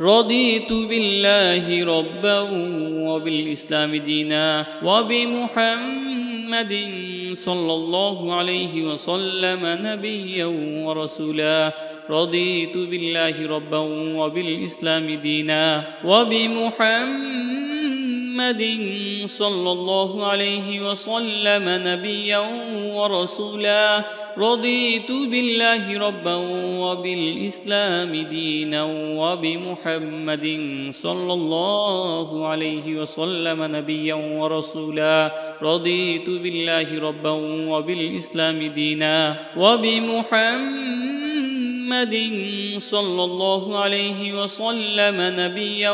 رضيت بالله ربا وبالإسلام دينا وبمحمد صلى الله عليه وسلم نبيا ورسولا رضيت بالله ربا وبالإسلام دينا وبمحمد صلى الله عليه وسلم نبيا ورسولا رضيت بالله ربا وبالإسلام دينا وبمحمد صلى الله عليه وسلم نبيا ورسولا رضيت بالله ربا وبالإسلام دينا وبمحمد صلى الله عليه وسلم نبيا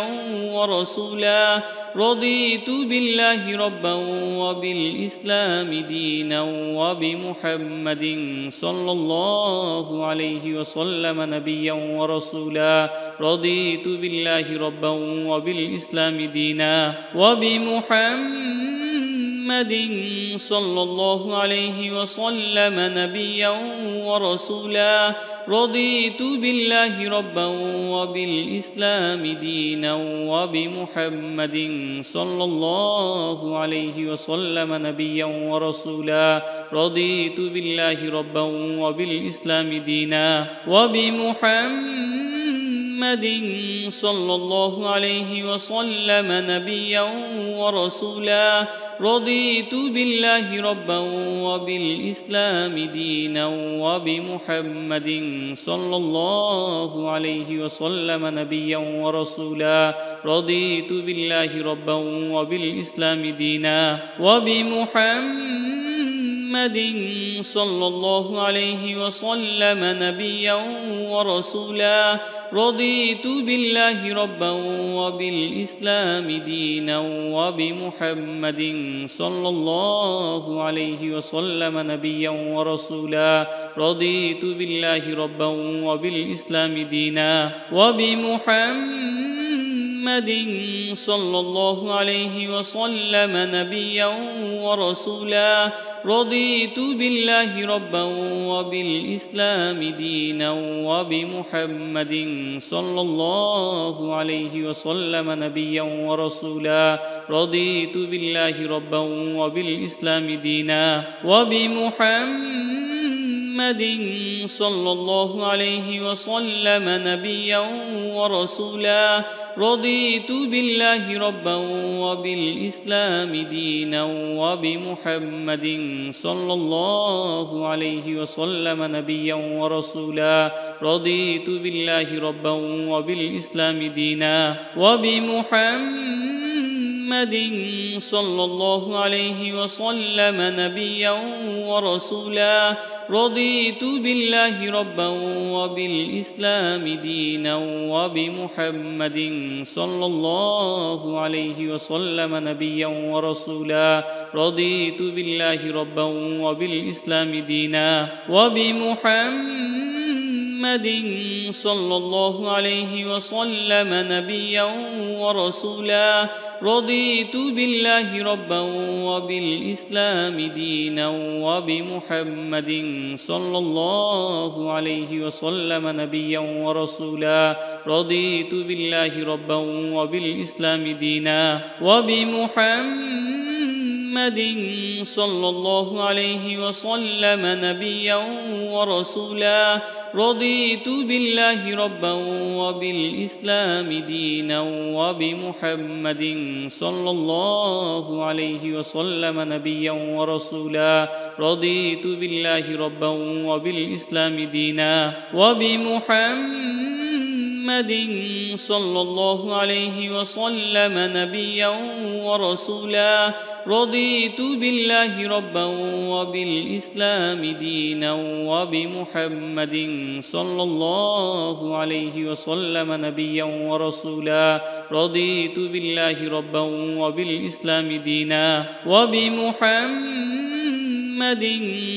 ورسولا رضيت بالله ربا وبالإسلام دينا وبمحمد صلى الله عليه وسلم نبيا ورسولا رضيت بالله ربا وبالإسلام دينا وبمحمد صلى الله عليه وسلم نبيا ورسولا رضيت بالله ربا وبالإسلام دينا وبمحمد صلى الله عليه وسلم نبيا ورسولا رضيت بالله ربا وبالإسلام دينا وبمحمد صلى الله عليه وسلم نبيا ورسولا رضيت بالله ربا وبالإسلام دينا وبمحمد صلى الله عليه وسلم نبيا ورسولا رضيت بالله ربا وبالإسلام دينا وبمحمد صلى الله عليه وسلم نبيا ورسولا رضيت بالله ربا وبالإسلام دينا وبمحمد صلى الله عليه وسلم نبيا ورسولا رضيت بالله ربا وبالإسلام دينا وبمحمد صلى الله عليه وسلم نبيا ورسولا رضيت بالله ربا وبالإسلام دينا وبمحمد صلى الله عليه وسلم نبيا ورسولا رضيت بالله ربا وبالإسلام دينا وبمحمد صلى الله عليه وسلم نبيا ورسولا رضيت بالله ربا وبالإسلام دينا وبمحمد صلى الله عليه وسلم نبيا ورسولا رضيت بالله ربا وبالإسلام دينا وبمحمد صلى الله عليه وسلم نبيا ورسولا رضيت بالله ربا وبالإسلام دينا وبمحمد صلى الله عليه وسلم نبيا ورسولا رضيت بالله ربا وبالإسلام دينا وبمحمد صلى الله عليه وسلم نبيا ورسولا رضيت بالله ربا وبالإسلام دينا وبمحمد صلى الله عليه وسلم نبيا ورسولا رضيت بالله ربا وبالإسلام دينا وبمحمد صلى الله عليه وسلم نبيا ورسولا رضيت بالله ربا وبالإسلام دينا وبمحمد صلى الله عليه وسلم نبيا ورسولا رضيت بالله ربا وبالإسلام دينا وبمحمد صلى الله عليه وسلم نبيا ورسولا رضيت بالله ربا وبالإسلام دينا وبمحمد صلى الله عليه وسلم نبيا ورسولا رضيت بالله ربا وبالإسلام دينا وبمحمد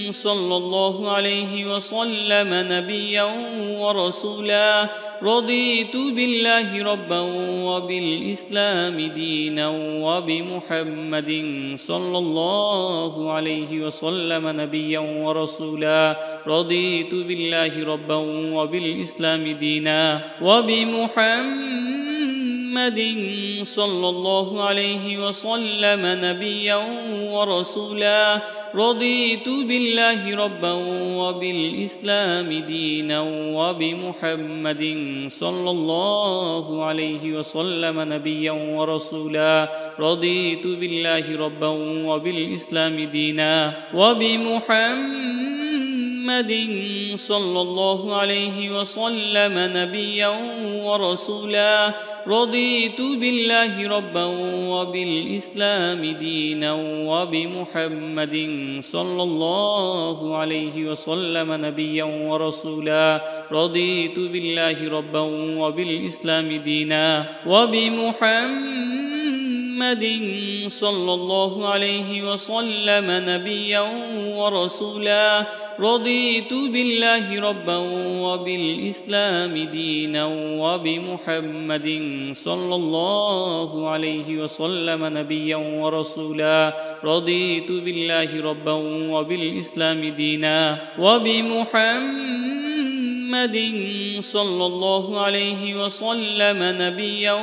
صلى الله عليه وسلم نبيا ورسولا رضيت بالله ربا وبالإسلام دينا وبمحمد صلى الله عليه وسلم نبيا ورسولا رضيت بالله ربا وبالإسلام دينا وبمحمد صلى الله عليه وسلم نبيا ورسولا رضيت بالله ربا وبالإسلام دينا وبمحمد صلى الله عليه وسلم نبيا ورسولا رضيت بالله ربا وبالإسلام دينا وبمحمد صلى الله عليه وسلم نبيا ورسولا رضيت بالله ربا وبالإسلام دينا وبمحمد صلى الله عليه وسلم نبيا ورسولا رضيت بالله ربا وبالإسلام دينا وبمحمد صلى الله عليه وسلم نبيا ورسولا رضيت بالله ربا وبالإسلام دينا وبمحمد صلى الله عليه وسلم نبيا ورسولا رضيت بالله ربا وبالإسلام دينا وبمحمد صلى الله عليه وسلم نبيا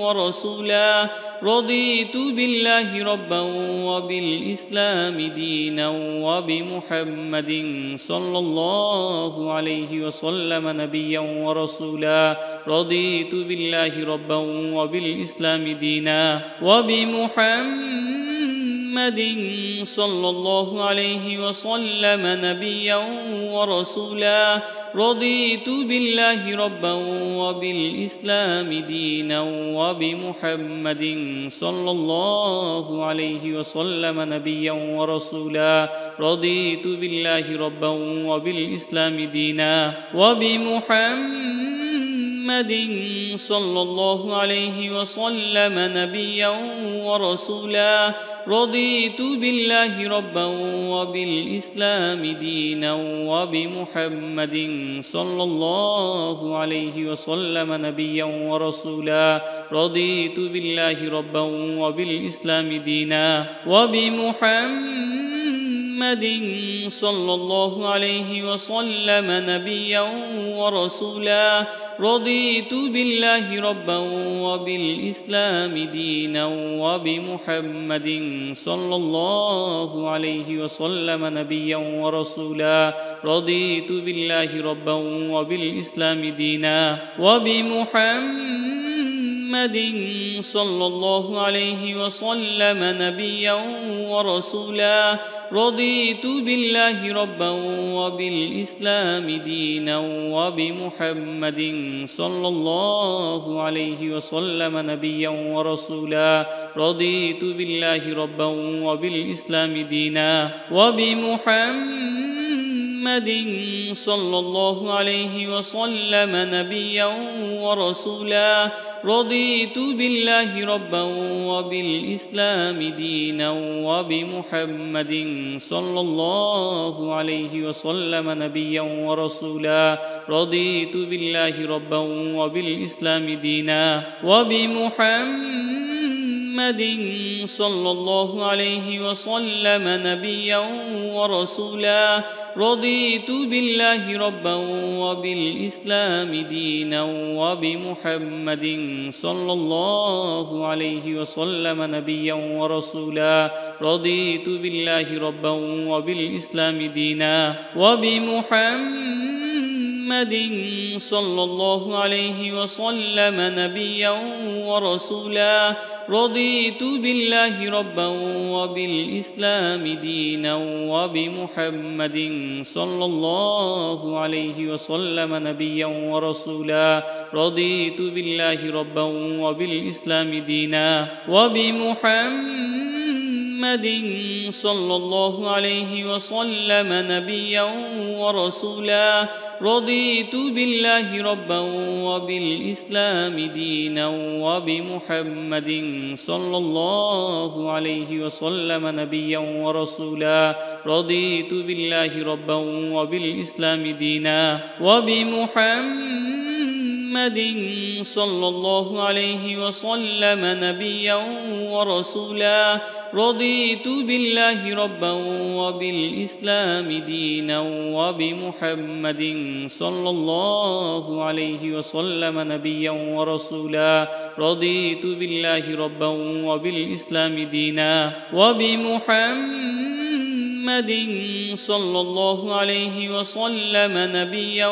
ورسولا رضيت بالله ربا وبالإسلام دينا وبمحمد صلى الله عليه وسلم نبيا ورسولا رضيت بالله ربا وبالإسلام دينا وبمحمد صلى الله عليه وسلم نبيا ورسولا رضيت بالله ربا وبالإسلام دينا وبمحمد صلى الله عليه وسلم نبيا ورسولا رضيت بالله ربا وبالإسلام دينا وبمحمد صلى الله عليه وسلم نبيا ورسولا رضيت بالله ربا وبالإسلام دينا وبمحمد صلى الله عليه وسلم نبيا ورسولا رضيت بالله ربا وبالإسلام دينا وبمحمد صلى الله عليه وسلم نبيا ورسولا رضيت بالله ربا وبالإسلام دينا وبمحمد صلى الله عليه وسلم نبيا ورسولا رضيت بالله ربا وبالإسلام دينا وبمحمد صلى الله عليه وسلم نبيا ورسولا رضيت بالله ربا وبالإسلام دينا وبمحمد صلى الله عليه وسلم نبيا ورسولا رضيت بالله ربا وبالإسلام دينا وبمحمد صلى الله عليه وسلم نبيا ورسولا رضيت بالله ربا وبالإسلام دينا وبمحمد صلى الله عليه وسلم نبيا ورسولا رضيت بالله ربا وبالإسلام دينا وبمحمد صلى الله عليه وسلم نبيا ورسولا رضيت بالله ربا وبالإسلام دينا وبمحمد صلى الله عليه وسلم نبيا ورسولا رضيت بالله ربا وبالإسلام دينا وبمحمد صلى الله عليه وسلم نبيا ورسولا رضيت بالله ربا وبالإسلام دينا وبمحمد صلى الله عليه وسلم نبيا ورسولا رضيت بالله ربا وبالإسلام دينا وبمحمد صلى الله عليه وسلم نبيا ورسولا رضيت بالله ربا وبالإسلام دينا وبمحمد صلى الله عليه وسلم نبيا ورسولا رضيت بالله ربا وبالإسلام دينا وبمحمد صلى الله عليه وسلم نبيا ورسولا رضيت بالله ربا وبالإسلام دينا وبمحمد صلى الله عليه وسلم نبيا ورسولا رضيت بالله ربا وبالإسلام دينا وبمحمد صلى الله عليه وسلم نبيا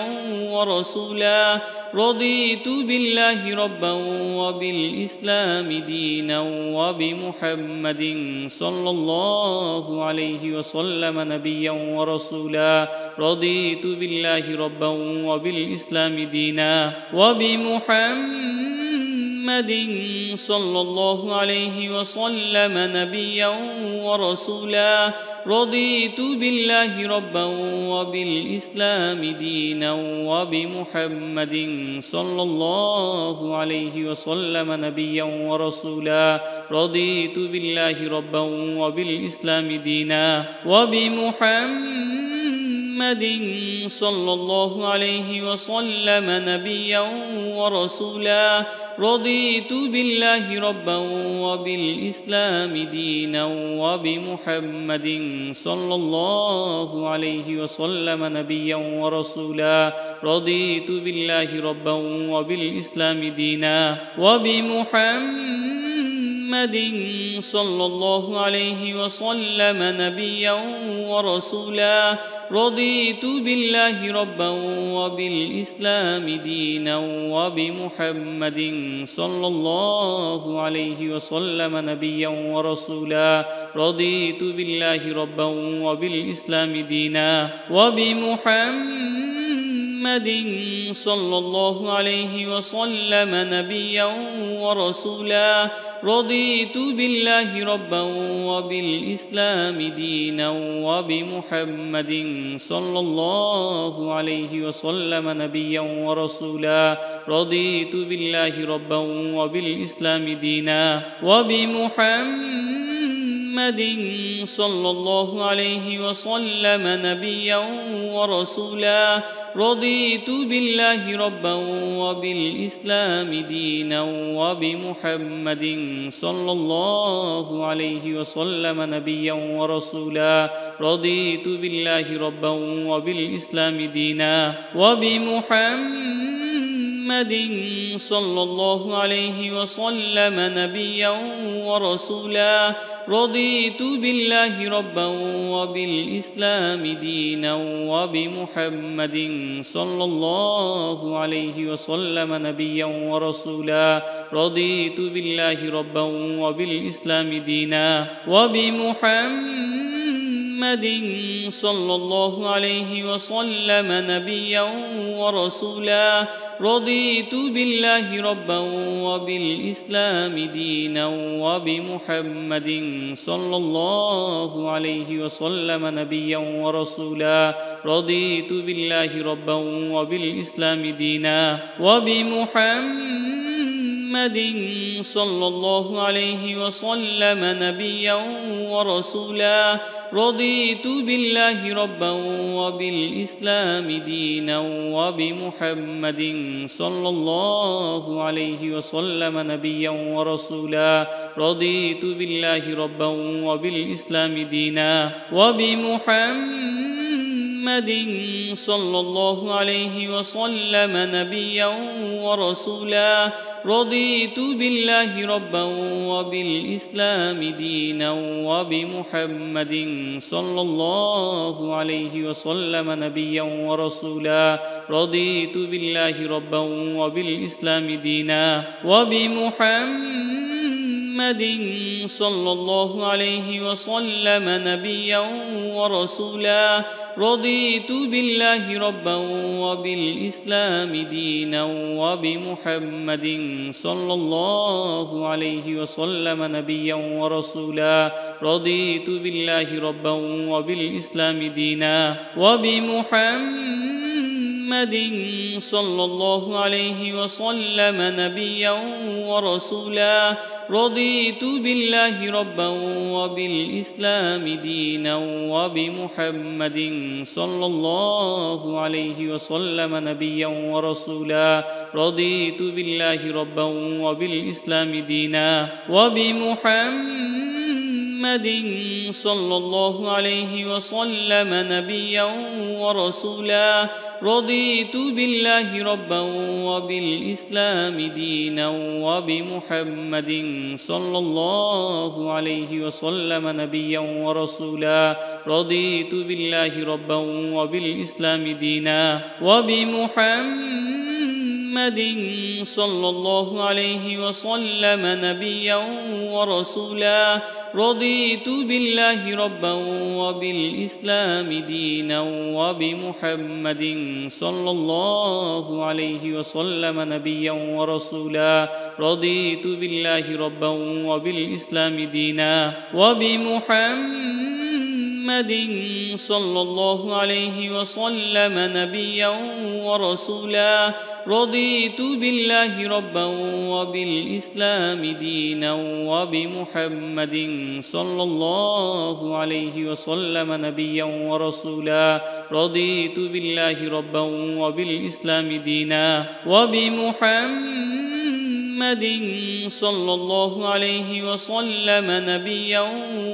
ورسولا رضيت بالله ربا وبالإسلام دينا وبمحمد صلى الله عليه وسلم نبيا ورسولا رضيت بالله ربا وبالإسلام دينا وبمحمد صلى الله عليه وسلم نبيا ورسولا رضيت بالله ربا وبالإسلام دينا وبمحمد صلى الله عليه وسلم نبيا ورسولا رضيت بالله ربا وبالإسلام دينا وبمحمد صلى الله عليه وسلم نبيا ورسولا رضيت بالله ربا وبالإسلام دينا وبمحمد صلى الله عليه وسلم نبيا ورسولا رضيت بالله ربا وبالإسلام دينا وبمحمد صلى الله عليه وسلم نبيا ورسولا رضيت بالله ربا وبالإسلام دينا وبمحمد صلى الله عليه وسلم نبيا ورسولا رضيت بالله ربا وبالإسلام دينا وبمحمد صلى الله عليه وسلم نبيا ورسولا رضيت بالله ربا وبالإسلام دينا وبمحمد صلى الله عليه وسلم نبيا ورسولا رضيت بالله ربا وبالإسلام دينا وبمحمد صلى الله عليه وسلم نبيا ورسولا رضيت بالله ربا وبالإسلام دينا وبمحمد صلى الله عليه وسلم نبيا ورسولا رضيت بالله ربا وبالإسلام دينا وبمحمد صلى الله عليه وسلم نبيا ورسولا رضيت بالله ربا وبالإسلام دينا وبمحمد صلى الله عليه وسلم نبيا ورسولا رضيت بالله ربا وبالإسلام دينا وبمحمد صلى الله عليه وسلم نبيا ورسولا رضيت بالله ربا وبالإسلام دينا وبمحمد صلى الله عليه وسلم نبيا ورسولا رضيت بالله ربا وبالإسلام دينا وبمحمد صلى الله عليه وسلم نبيا ورسولا رضيت بالله ربا وبالإسلام دينا وبمحمد صلى الله عليه وسلم نبيا ورسولا رضيت بالله ربا وبالإسلام دينا وبمحمد صلى الله عليه وسلم نبيا ورسولا رضيت بالله ربا وبالإسلام دينا وبمحمد صلى الله عليه وسلم نبيا ورسولا رضيت بالله ربا وبالإسلام دينا وبمحمد صلى الله عليه وسلم نبيا ورسولا رضيت بالله ربا وبالإسلام دينا وبمحمد صلى الله عليه وسلم نبيا ورسولا رضيت بالله ربا وبالإسلام دينا وبمحمد صلى الله عليه وسلم نبيا ورسولا رضيت بالله ربا وبالإسلام دينا وبمحمد صلى الله عليه وسلم نبيا ورسولا رضيت بالله ربا وبالإسلام دينا وبمحمد صلى الله عليه وسلم نبيا ورسولا رضيت بالله ربا وبالإسلام دينا وبمحمد صلى الله عليه وسلم نبيا ورسولا رضيت بالله ربا وبالإسلام دينا وبمحمد صلى الله عليه وسلم نبيا ورسولا رضيت بالله ربا وبالإسلام دينا وبمحمد صلى الله عليه وسلم نبيا ورسولا رضيت بالله ربا وبالإسلام دينا وبمحمد صلى الله عليه وسلم نبيا ورسولا رضيت بالله ربا وبالإسلام دينا وبمحمد صلى الله عليه وسلم نبيا ورسولا رضيت بالله ربا وبالإسلام دينا وبمحمد صلى الله عليه وسلم نبيا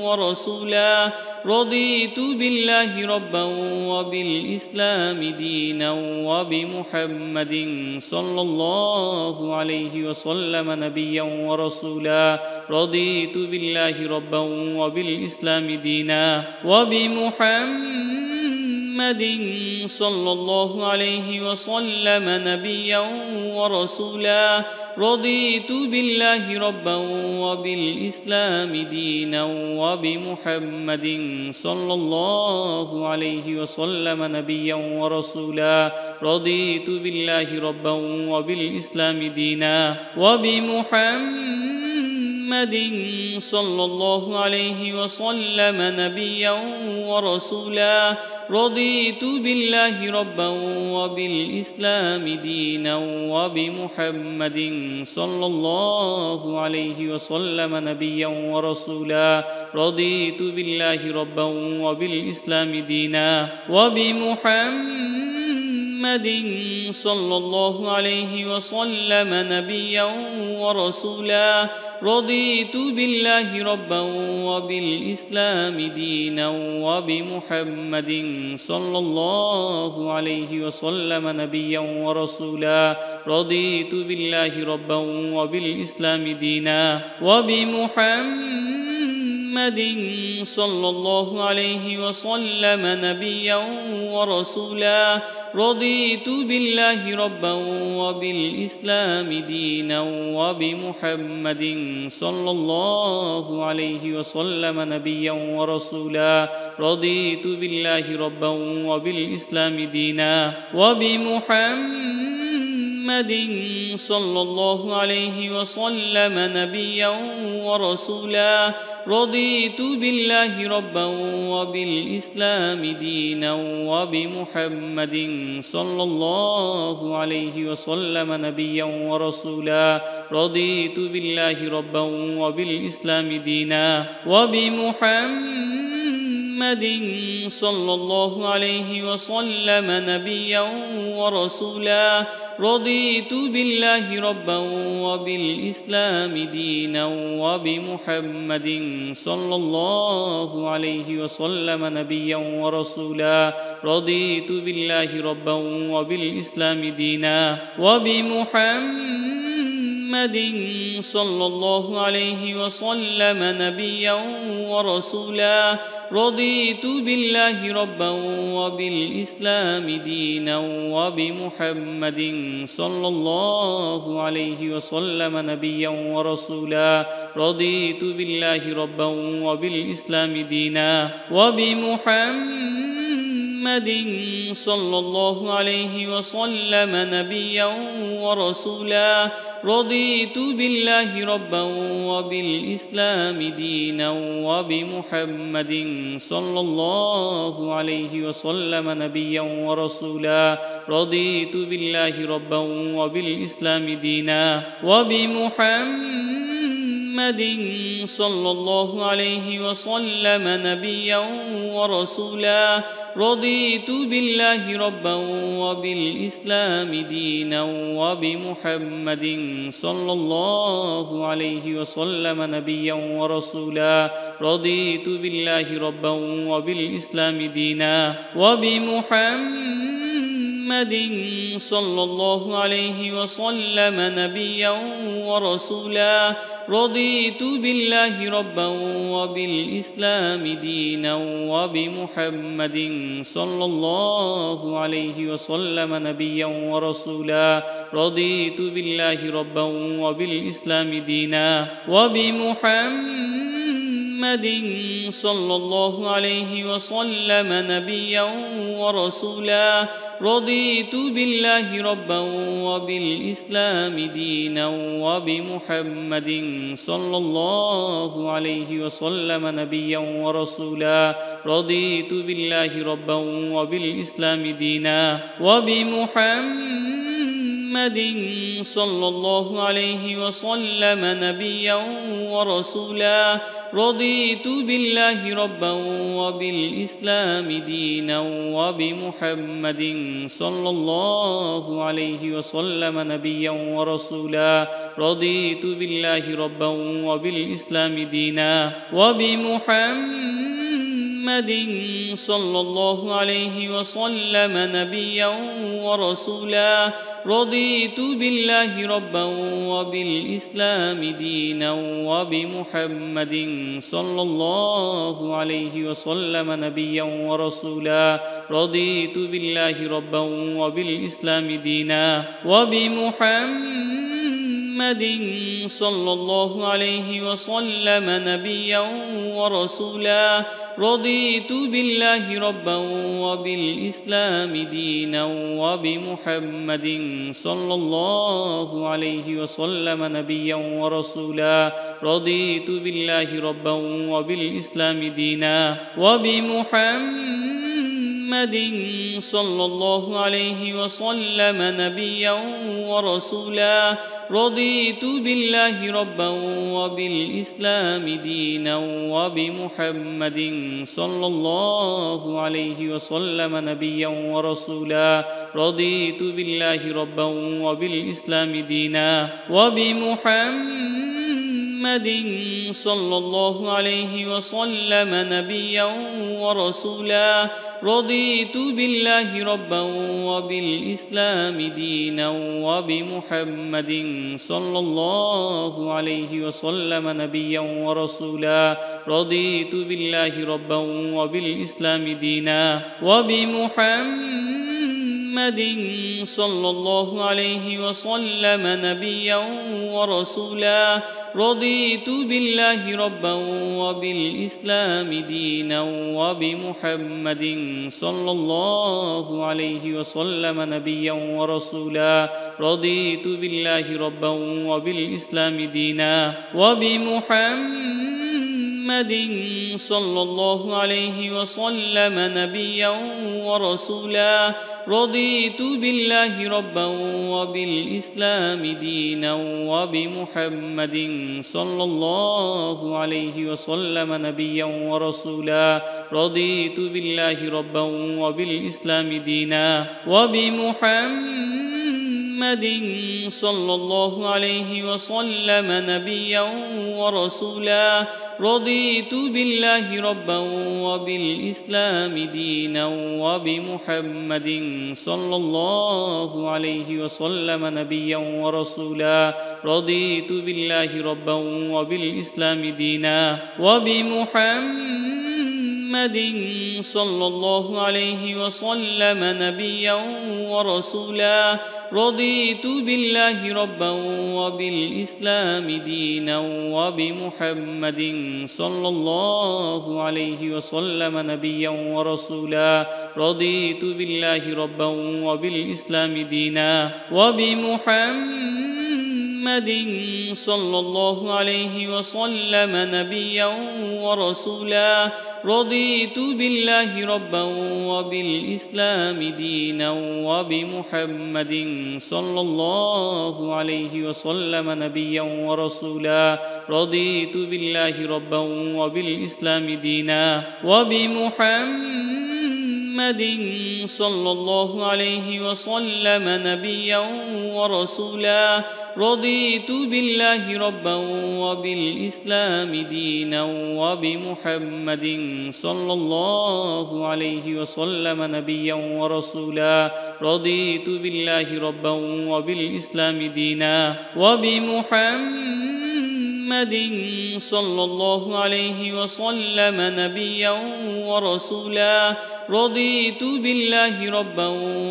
ورسولا رضيت بالله ربا وبالإسلام دينا وبمحمد صلى الله عليه وسلم نبيا ورسولا رضيت بالله ربا وبالإسلام دينا وبمحمد صلى الله عليه وسلم نبيا ورسولا رضيت بالله ربا وبالإسلام دينا وبمحمد صلى الله عليه وسلم نبيا ورسولا رضيت بالله ربا وبالإسلام دينا وبمحمد صلى الله عليه وسلم نبيا ورسولا رضيت بالله ربا وبالإسلام دينا وبمحمد صلى الله عليه وسلم نبيا ورسولا رضيت بالله ربا وبالإسلام دينا وبمحمد صلى الله عليه وسلم نبيا ورسولا رضيت بالله ربا وبالإسلام دينا وبمحمد صلى الله عليه وسلم نبيا ورسولا رضيت بالله ربا وبالإسلام دينا وبمحمد صلى الله عليه وسلم نبيا ورسولا رضيت بالله ربا وبالإسلام دينا وبمحمد صلى الله عليه وسلم نبيا ورسولا رضيت بالله ربا وبالإسلام دينا وبمحمد صلى الله عليه وسلم نبيا ورسولا رضيت بالله ربا وبالإسلام دينا وبمحمد صلى الله عليه وسلم نبيا ورسولا رضيت بالله ربا وبالإسلام دينا وبمحمد صلى الله عليه وسلم نبيا ورسولا رضيت بالله ربا وبالإسلام دينا وبمحمد صلى الله عليه وسلم نبيا ورسولا رضيت بالله ربا وبالإسلام دينا وبمحمد صلى الله عليه وسلم نبيا ورسولا رضيت بالله ربا وبالإسلام دينا وبمحمد صلى الله عليه وسلم نبيا ورسولا رضيت بالله ربا وبالإسلام دينا وبمحمد صلى الله عليه وسلم نبيا ورسولا رضيت بالله ربا وبالإسلام دينا وبمحمد صلى الله عليه وسلم نبيا ورسولا رضيت بالله ربا وبالإسلام دينا وبمحمد صلى الله عليه وسلم نبيا ورسولا رضيت بالله ربا وبالإسلام دينا وبمحمد صلى الله عليه وسلم نبيا ورسولا رضيت بالله ربا وبالإسلام دينا وبمحمد صلى الله عليه وسلم نبيا ورسولا رضيت بالله ربا وبالإسلام دينا وبمحمد صلى الله عليه وسلم نبيا ورسولا رضيت بالله ربا وبالإسلام دينا وبمحمد صلى الله عليه وسلم نبيا ورسولا رضيت بالله ربا وبالإسلام دينا وبمحمد صلى الله عليه وسلم نبيا ورسولا رضيت بالله ربا وبالإسلام دينا وبمحمد صلى الله عليه وسلم نبيا ورسولا رضيت بالله ربا وبالإسلام دينا وبمحمد صلى الله عليه وسلم نبيا ورسولا رضيت بالله ربا وبالإسلام دينا وبمحمد صلى الله عليه وسلم نبيا ورسولا رضيت بالله ربا وبالإسلام دينا وبمحمد صلى الله عليه وسلم نبيا ورسولا رضيت بالله ربا وبالإسلام دينا وبمحمد صلى الله عليه وسلم نبيا ورسولا رضيت بالله ربا وبالإسلام دينا وبمحمد صلى الله عليه وسلم نبيا ورسولا رضيت بالله ربا وبالإسلام دينا وبمحمد صلى الله عليه وسلم نبيا ورسولا رضيت بالله ربا وبالإسلام دينا وبمحمد صلى الله عليه وسلم نبيا ورسولا رضيت بالله ربا وبالإسلام دينا وبمحمد صلى الله عليه وسلم نبيا ورسولا رضيت بالله ربا وبالإسلام دينا وبمحمد صلى الله عليه وسلم نبيا ورسولا رضيت بالله ربا وبالإسلام دينا وبمحمد صلى الله عليه وسلم نبيا ورسولا رضيت بالله ربا وبالإسلام دينا وبمحمد صلى الله عليه وسلم نبيا ورسولا رضيت بالله ربا وبالإسلام دينا وبمحمد صلى الله عليه وسلم نبيا ورسولا رضيت بالله ربا وبالإسلام دينا وبمحمد صلى الله عليه وسلم نبيا ورسولا رضيت بالله ربا وبالإسلام دينا وبمحمد صلى الله عليه وسلم نبيا ورسولا رضيت بالله ربا وبالإسلام دينا وبمحمد صلى الله عليه وسلم نبيا ورسولا رضيت بالله ربا وبالإسلام دينا وبمحمد صلى الله عليه وسلم نبيا ورسولا رضيت بالله ربا وبالإسلام دينا وبمحمد صلى الله عليه وسلم نبيا ورسولا رضيت بالله ربا وبالإسلام دينا وبمحمد صلى الله عليه وسلم نبيا ورسولا رضيت بالله ربا وبالإسلام دينا وبمحمد صلى الله عليه وسلم نبيا ورسولا رضيت بالله ربا وبالإسلام دينا وبمحمد صلى الله عليه وسلم نبيا ورسولا رضيت بالله ربا وبالإسلام دينا وبمحمد صلى الله عليه وسلم نبيا ورسولا رضيت بالله ربا وبالإسلام دينا وبمحمد صلى الله عليه وسلم نبيا ورسولا رضيت بالله ربا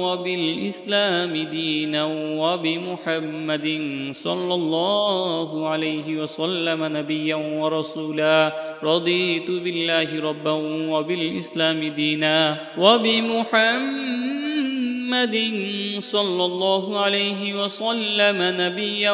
وبالإسلام دينا وبمحمد صلى الله عليه وسلم نبيا ورسولا رضيت بالله ربا وبالإسلام دينا وبمحمد صلى الله عليه وسلم نبيا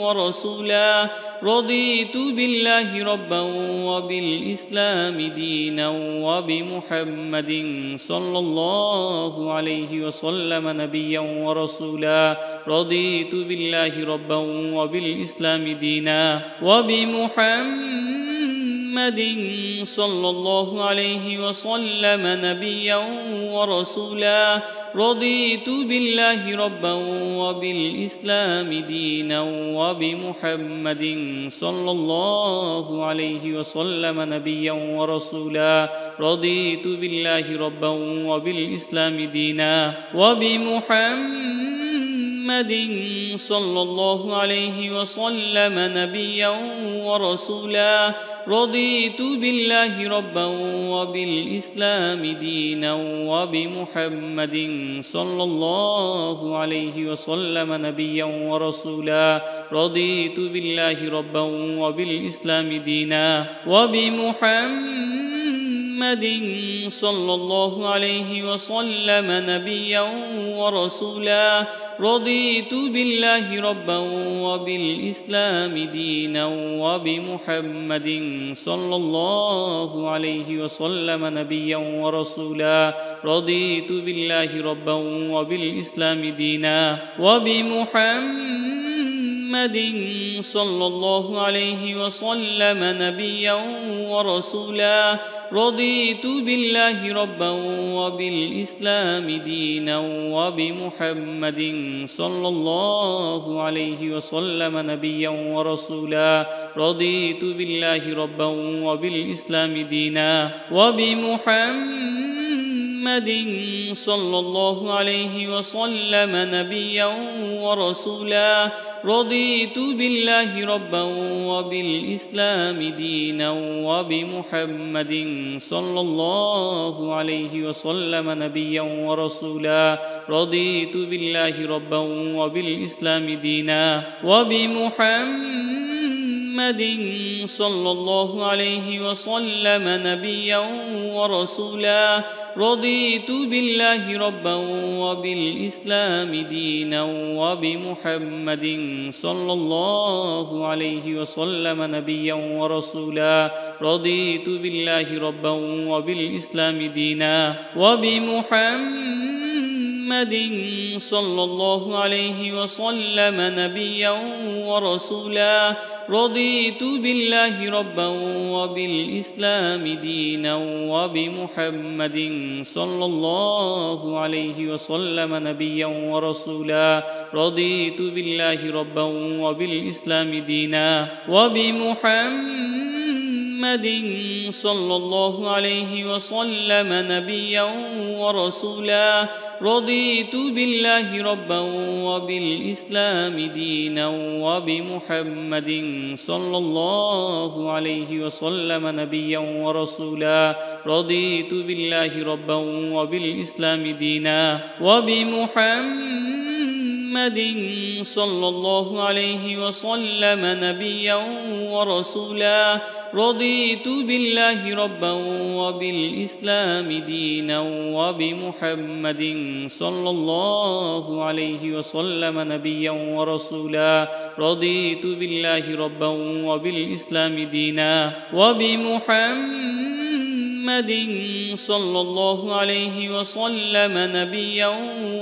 ورسولا رضيت بالله ربا وبالإسلام دينا وبمحمد صلى الله عليه وسلم نبيا ورسولا رضيت بالله ربا وبالإسلام دينا وبمحمد صلى الله عليه وسلم نبيا ورسولا رضيت بالله ربا وبالإسلام دينا وبمحمد صلى الله عليه وسلم نبيا ورسولا رضيت بالله ربا وبالإسلام دينا وبمحمد صلى الله عليه وسلم نبيا ورسولا رضيت بالله ربا وبالإسلام دينا وبمحمد صلى الله عليه وسلم نبيا ورسولا رضيت بالله ربا وبالإسلام دينا وبمحمد صلى الله عليه وسلم نبيا ورسولا رضيت بالله ربا وبالإسلام دينا وبمحمد صلى الله عليه وسلم نبيا ورسولا رضيت بالله ربا وبالإسلام دينا وبمحمد صلى الله عليه وسلم نبيا ورسولا رضيت بالله ربا وبالإسلام دينا وبمحمد صلى الله عليه وسلم نبيا ورسولا رضيت بالله ربا وبالإسلام دينا وبمحمد صلى الله عليه وسلم نبيا ورسولا رضيت بالله ربا وبالإسلام دينا وبمحمد صلى الله عليه وسلم نبيا ورسولا رضيت بالله ربا وبالإسلام دينا وبمحمد صلى الله عليه وسلم نبيا ورسولا رضيت بالله ربا وبالإسلام دينا وبمحمد صلى الله عليه وسلم نبيا ورسولا رضيت بالله ربا وبالإسلام دينا وبمحمد صلى الله عليه وسلم نبيا ورسولا رضيت بالله ربا وبالإسلام دينا وبمحمد صلى الله عليه وسلم نبيا ورسولا رضيت بالله ربا وبالإسلام دينا وبمحمد صلى الله عليه وسلم نبيا ورسولا رضيت بالله ربا وبالإسلام دينا وبمحمد صلى الله عليه وسلم نبيا ورسولا رضيت بالله ربا وبالإسلام دينا وبمحمد صلى الله عليه وسلم نبيا ورسولا رضيت بالله ربا وبالإسلام دينا وبمحمد صلى الله عليه وسلم نبيا ورسولا رضيت بالله ربا وبالإسلام دينا وبمحمد صلى الله عليه وسلم نبيا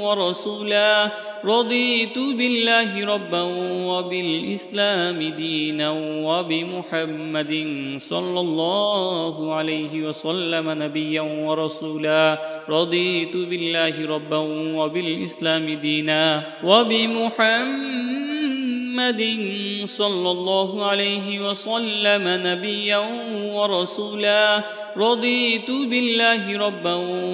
ورسولا رضيت بالله ربا وبالإسلام دينا وبمحمد صلى الله عليه وسلم نبيا ورسولا رضيت بالله ربا وبالإسلام دينا وبمحمد صلى الله عليه وسلم نبيا ورسولا رضيت بالله ربا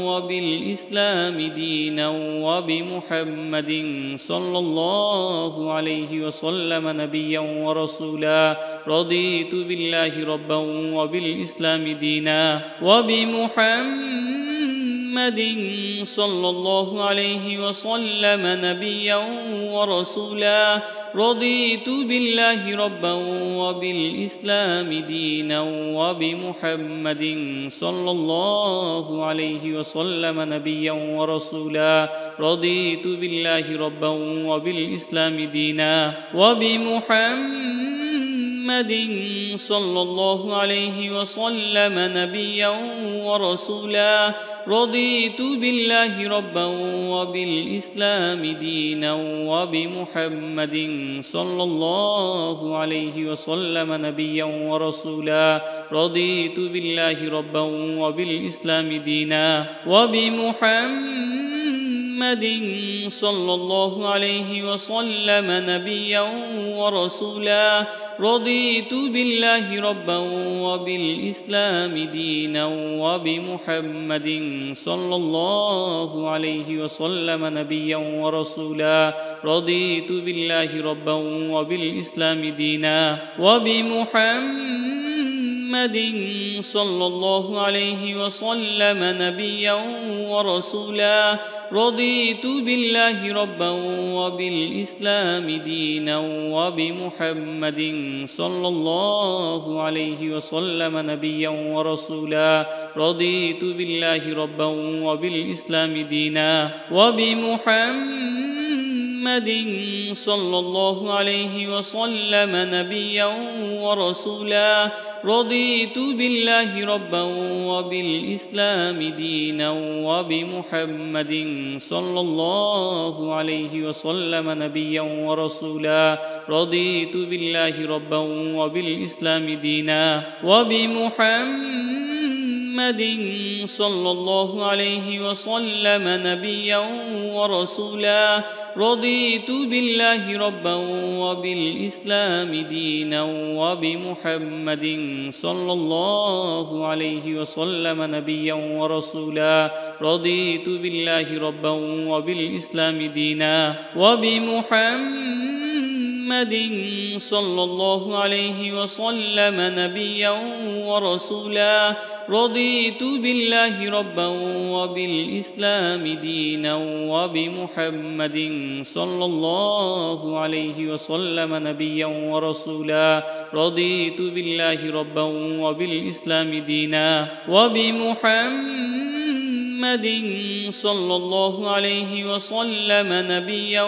وبالإسلام دينا وبمحمد صلى الله عليه وسلم نبيا ورسولا رضيت بالله ربا وبالإسلام دينا وبمحمد صلى الله عليه وسلم نبيا ورسولا رضيت بالله ربا وبالإسلام دينا وبمحمد صلى الله عليه وسلم نبيا ورسولا رضيت بالله ربا وبالإسلام دينا وبمحمد صلى الله عليه وسلم نبيا ورسولا رضيت بالله ربا وبالإسلام دينا وبمحمد صلى الله عليه وسلم نبيا ورسولا رضيت بالله ربا وبالإسلام دينا وبمحمد صلى الله عليه وسلم نبيا ورسولا رضيت بالله ربا وبالإسلام دينا وبمحمد صلى الله عليه وسلم نبيا ورسولا رضيت بالله ربا وبالإسلام دينا وبمحمد صلى الله عليه وسلم نبيا ورسولا رضيت بالله ربا وبالإسلام دينا وبمحمد صلى الله عليه وسلم نبيا ورسولا رضيت بالله ربا وبالإسلام دينا وبمحمد صلى الله عليه وسلم نبيا ورسولا رضيت بالله ربا وبالإسلام دينا وبمحمد صلى الله عليه وسلم نبيا ورسولا رضيت بالله ربا وبالإسلام دينا وبمحمد صلى الله عليه وسلم نبيا ورسولا رضيت بالله ربا وبالإسلام دينا وبمحمد صلى الله عليه وسلم نبيا ورسولا رضيت بالله ربا وبالإسلام دينا وبمحمد صلى الله عليه وسلم نبيا ورسولا رضيت بالله ربا وبالإسلام دينا وبمحمد صلى الله عليه وسلم نبيا ورسولا رضيت بالله ربا وبالإسلام دينا وبمحمد صلى الله عليه وسلم نبيا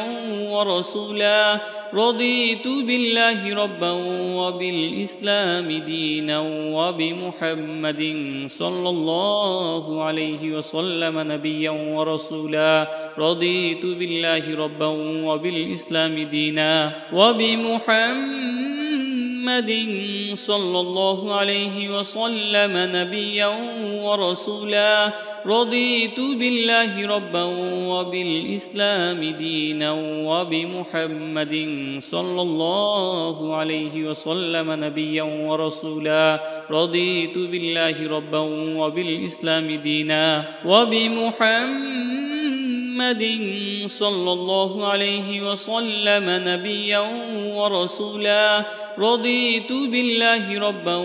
ورسولا رضيت بالله ربا وبالإسلام دينا وبمحمد صلى الله عليه وسلم نبيا ورسولا رضيت بالله ربا وبالإسلام دينا وبمحمد صلى الله عليه وسلم نبيا ورسولا رضيت بالله ربا وبالإسلام دينا وبمحمد صلى الله عليه وسلم نبيا ورسولا رضيت بالله ربا وبالإسلام دينا وبمحمد صلى الله عليه وسلم نبيا ورسولا رضيت بالله ربا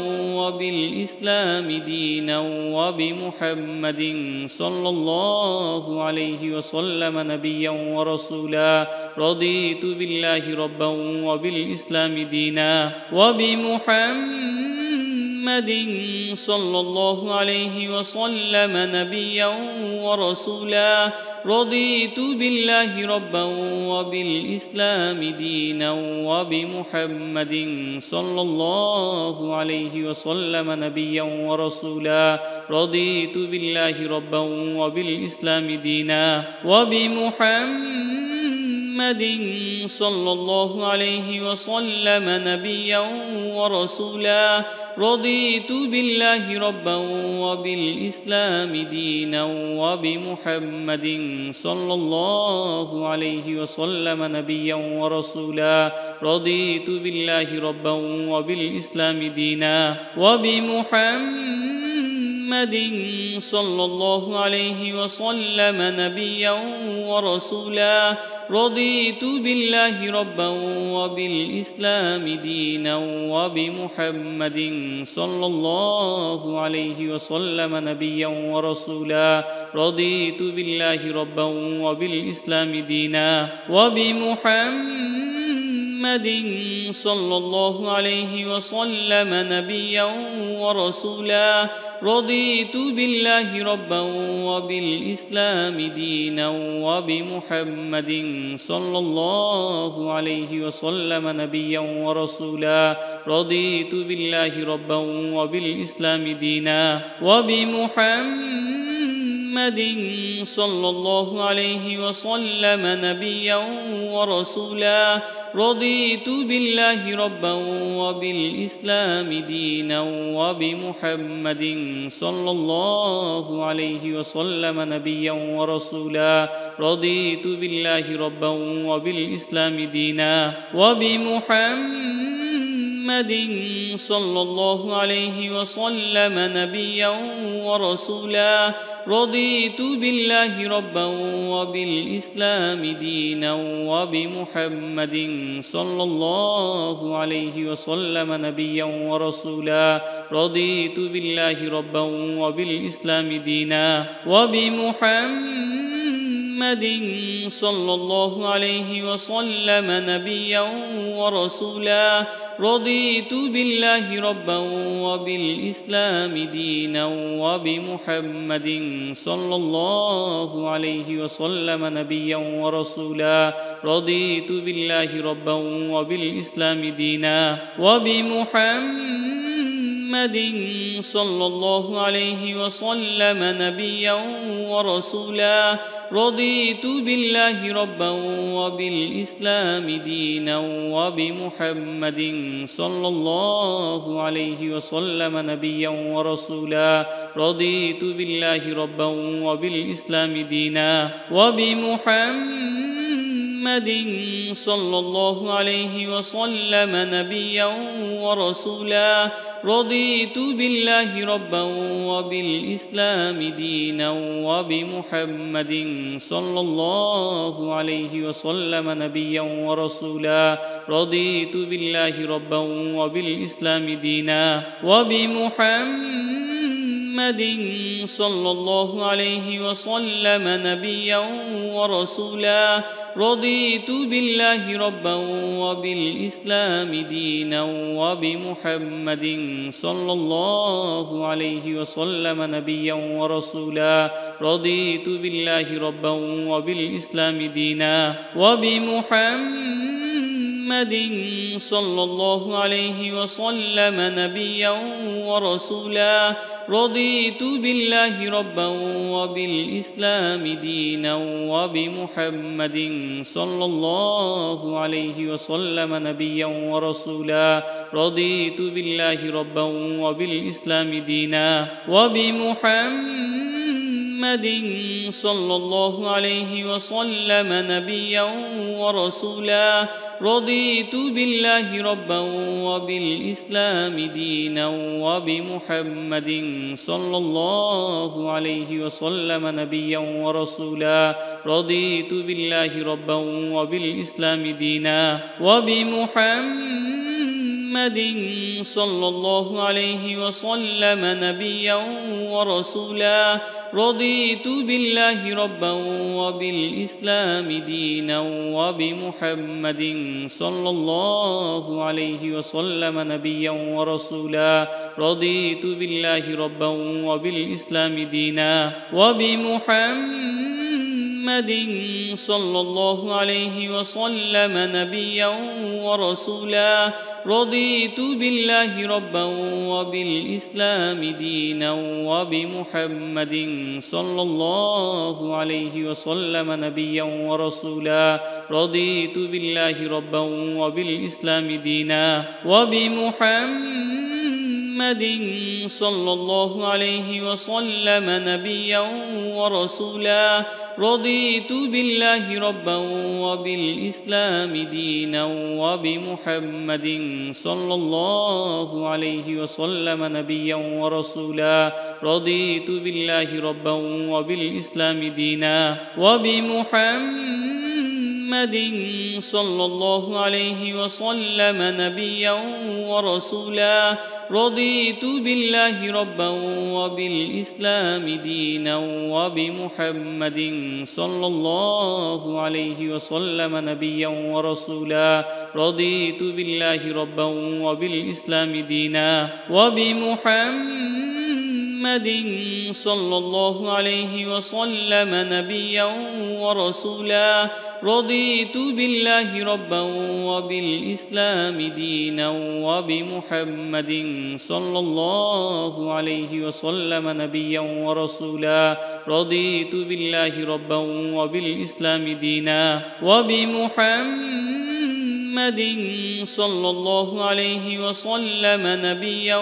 وبالإسلام دينا وبمحمد صلى الله عليه وسلم نبيا ورسولا رضيت بالله ربا وبالإسلام دينا وبمحمد صلى الله عليه وسلم نبيا ورسولا رضيت بالله ربا وبالإسلام دينا وبمحمد صلى الله عليه وسلم نبيا ورسولا رضيت بالله ربا وبالإسلام دينا وبمحمد صلى الله عليه وسلم نبيا ورسولا رضيت بالله ربا وبالإسلام دينا وبمحمد صلى الله عليه وسلم نبيا ورسولا رضيت بالله ربا وبالإسلام دينا وبمحمد صلى الله عليه وسلم نبيا ورسولا رضيت بالله ربا وبالإسلام دينا وبمحمد صلى الله عليه وسلم نبيا ورسولا رضيت بالله ربا وبالإسلام دينا وبمحمد صلى الله عليه وسلم نبيا ورسولا رضيت بالله ربا وبالإسلام دينا وبمحمد صلى الله عليه وسلم نبيا ورسولا رضيت بالله ربا وبالإسلام دينا وبمحمد صلى الله عليه وسلم نبيا ورسولا رضيت بالله ربا وبالإسلام دينا وبمحمد صلى الله عليه وسلم نبيا ورسولا رضيت بالله ربا وبالإسلام دينا وبمحمد صلى الله عليه وسلم نبيا ورسولا رضيت بالله ربا وبالإسلام دينا وبمحمد صلى الله عليه وسلم نبيا ورسولا رضيت بالله ربا وبالإسلام دينا وبمحمد صلى الله عليه وسلم نبيا ورسولا رضيت بالله ربا وبالإسلام دينا وبمحمد صلى الله عليه وسلم نبيا ورسولا رضيت بالله ربا وبالإسلام دينا وبمحمد صلى الله عليه وسلم نبيا ورسولا رضيت بالله ربا وبالإسلام دينا وبمحمد صلى الله عليه وسلم نبيا ورسولا رضيت بالله ربا وبالإسلام دينا وبمحمد صلى الله عليه وسلم نبيا ورسولا رضيت بالله ربا وبالإسلام دينا وبمحمد صلى الله عليه وسلم نبيا ورسولا رضيت بالله ربا وبالإسلام دينا وبمحمد صلى الله عليه وسلم نبيا ورسولا رضيت بالله ربا وبالإسلام دينا وبمحمد صلى الله عليه وسلم نبيا ورسولا رضيت بالله ربا وبالإسلام دينا وبمحمد صلى الله عليه وسلم نبيا ورسولا رضيت بالله ربا وبالإسلام دينا وبمحمد صلى الله عليه وسلم نبيا ورسولا رضيت بالله ربا وبالإسلام دينا وبمحمد صلى الله عليه وسلم نبيا ورسولا رضيت بالله ربا وبالإسلام دينا وبمحمد صلى الله عليه وسلم نبيا ورسولا رضيت بالله ربا وبالإسلام دينا وبمحمد صلى الله عليه وسلم نبيا ورسولا رضيت بالله ربا وبالإسلام دينا وبمحمد صلى الله عليه وسلم نبيا ورسولا رضيت بالله ربا وبالإسلام دينا وبمحمد صلى الله عليه وسلم نبيا ورسولا رضيت بالله ربا وبالإسلام دينا وبمحمد صلى الله عليه وسلم نبيا ورسولا رضيت بالله ربا وبالإسلام دينا وبمحمد صلى الله عليه وسلم نبيا ورسولا رضيت بالله ربا وبالإسلام دينا وبمحمد صلى الله عليه وسلم نبيا ورسولا رضيت بالله ربا وبالإسلام دينا وبمحمد صلى الله عليه وسلم نبيا ورسولا رضيت بالله ربا وبالإسلام دينا وبمحمد صلى الله عليه وسلم نبيا ورسولا رضيت بالله ربا وبالإسلام دينا وبمحمد صلى الله عليه وسلم نبيا ورسولا رضيت بالله ربا وبالإسلام دينا وبمحمد صلى الله عليه وسلم نبيا ورسولا رضيت بالله ربا وبالإسلام دينا وبمحمد صلى الله عليه وسلم نبيا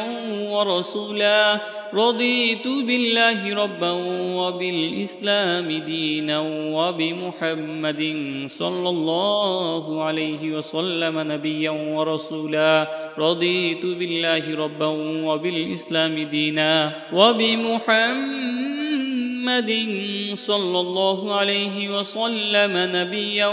ورسولا رضيت بالله ربا وبالإسلام دينا وبمحمد صلى الله عليه وسلم نبيا ورسولا رضيت بالله ربا وبالإسلام دينا وبمحمد صلى الله عليه وسلم نبيا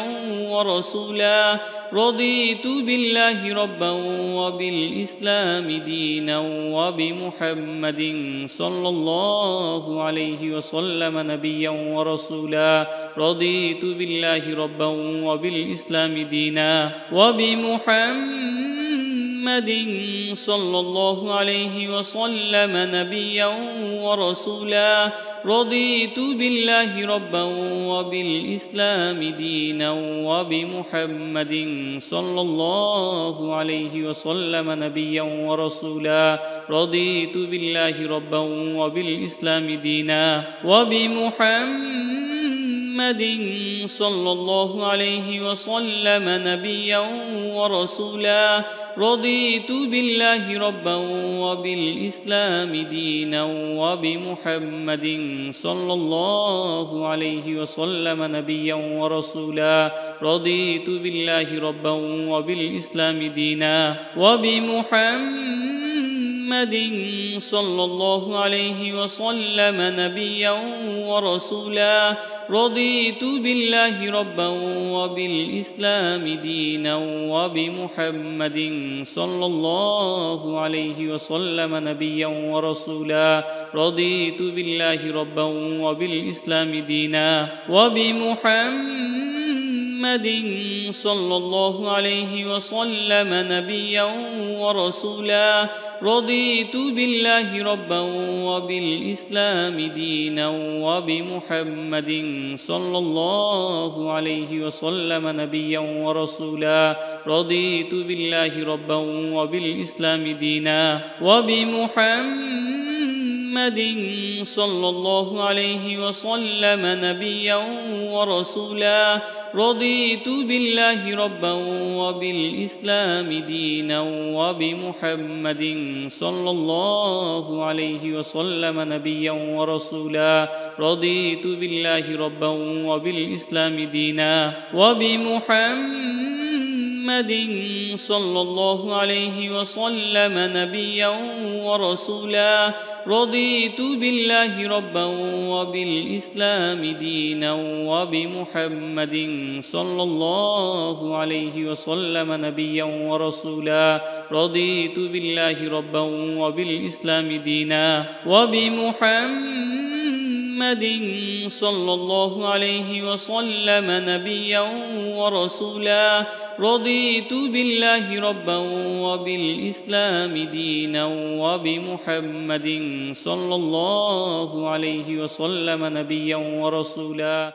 ورسولا رضيت بالله ربا وبالإسلام دينا وبمحمد صلى الله عليه وسلم نبيا ورسولا رضيت بالله ربا وبالإسلام دينا وبمحمد صلى الله عليه وسلم نبيا ورسولا رضيت بالله ربا وبالإسلام دينا وبمحمد صلى الله عليه وسلم نبيا ورسولا رضيت بالله ربا وبالإسلام دينا وبمحمد صلى الله عليه وسلم نبيا ورسولا رضيت بالله ربا وبالإسلام دينا وبمحمد صلى الله عليه وسلم نبيا ورسولا رضيت بالله ربا وبالإسلام دينا وبمحمد صلى الله عليه وسلم نبيا ورسولا رضيت بالله ربا وبالإسلام دينا وبمحمد صلى الله عليه وسلم نبيا ورسولا رضيت بالله ربا وبالإسلام دينا وبمحمد صلى الله عليه وسلم نبيا ورسولا رضيت بالله ربا وبالإسلام دينا وبمحمد صلى الله عليه وسلم نبيا ورسولا رضيت بالله ربا وبالإسلام دينا وبمحمد صلى الله عليه وسلم نبيا ورسولا رضيت بالله ربا وبالإسلام دينا وبمحمد صلى الله عليه وسلم نبيا ورسولا رضيت بالله ربا وبالإسلام دينا وبمحمد صلى الله عليه وسلم نبيا ورسولا رضيت بالله ربا وبالإسلام دينا وبمحمد صلى الله عليه وسلم نبيا ورسولا رضيت بالله ربا وبالإسلام دينا وبمحمد صلى الله عليه وسلم نبيا ورسولا رضيت بالله ربا وبالإسلام دينا وبمحمد صلى الله عليه وسلم نبيا ورسولا